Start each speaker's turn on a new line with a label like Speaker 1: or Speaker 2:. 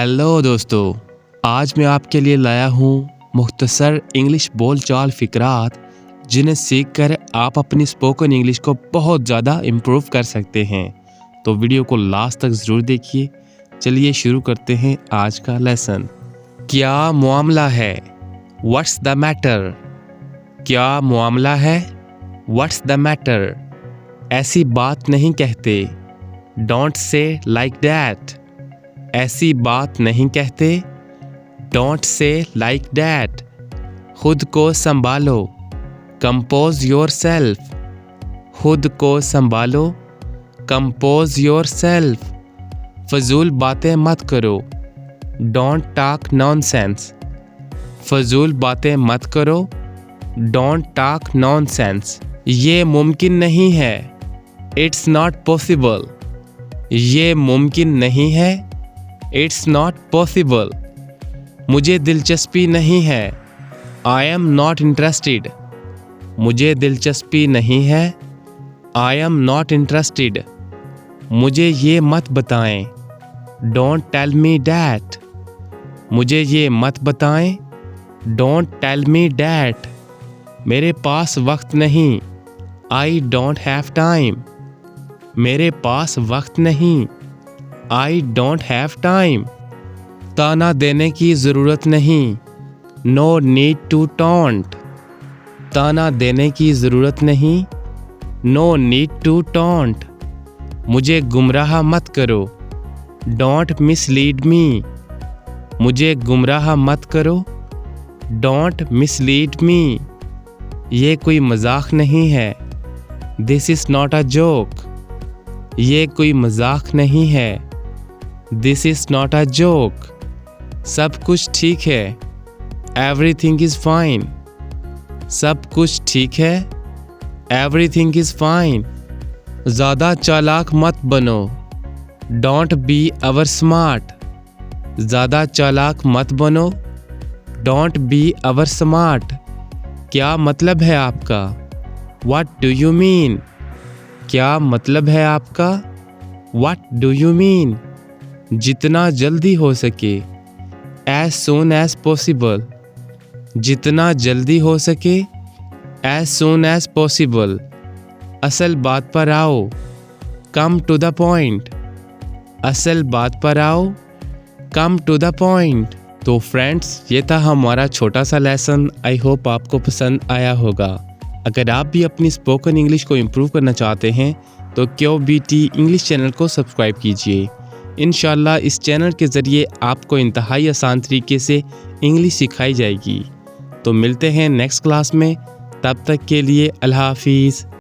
Speaker 1: Hello दोस्तों, आज मैं आपके लिए लाया हूँ मुख्तसर इंग्लिश बोलचाल फ़िक्रात जिन्हें सीखकर आप अपनी स्पोकन इंग्लिश को बहुत ज़्यादा इम्प्रूव कर सकते हैं। तो वीडियो को लास्ट तक ज़रूर देखिए। चलिए शुरू करते हैं आज का लेसन। क्या मामला है? What's the matter? क्या मामला है? What's the matter? ऐसी बात नहीं कहते। Don't say like that. ऐसी बात नहीं कहते। Don't say like that. खुद को संभालो। Compose yourself. खुद को संभालो। Compose yourself. फजूल बातें मत करो। Don't talk nonsense. फजूल बातें मत करो। Don't talk nonsense. ये मुमकिन नहीं है। It's not possible. ये मुमकिन नहीं है। It's not possible. मुझे दिलचस्पी नहीं है। I am not interested. मुझे दिलचस्पी नहीं है। I am not interested. मुझे ये मत बताएं। Don't tell me that. मुझे ये मत बताएं। Don't tell me that. मेरे पास वक्त नहीं। I don't have time. मेरे पास वक्त नहीं। I don't have time. ताना देने की ज़रूरत नहीं। No need to taunt. ताना देने की ज़रूरत नहीं। No need to taunt. मुझे गुमराह मत करो। Don't mislead me. मुझे गुमराह मत करो। Don't mislead me. ये कोई मजाक नहीं है। This is not a joke. ये कोई मजाक नहीं है। This is not a joke. सब कुछ ठीक है। Everything is fine. सब कुछ ठीक है। Everything is fine. ज़्यादा चालाक मत बनो। Don't be over smart. ज़्यादा चालाक मत बनो। Don't be over smart. क्या मतलब है आपका? What do you mean? क्या मतलब है आपका? What do you mean? जितना जल्दी हो सके। As soon as possible. जितना जल्दी हो सके। As soon as possible. असल बात पर आओ। Come to the point. असल बात पर आओ। Come to the point. तो फ्रेंड्स, ये था हमारा छोटा सा लेसन। आई होप आपको पसंद आया होगा। अगर आप भी अपनी स्पोकन इंग्लिश को इम्प्रूव करना चाहते हैं तो QBT इंग्लिश चैनल को सब्सक्राइब कीजिए। इंशाल्लाह इस चैनल के ज़रिए आपको इंतहाई आसान तरीके से इंग्लिश सिखाई जाएगी। तो मिलते हैं नेक्स्ट क्लास में। तब तक के लिए अल्लाह हाफिज़।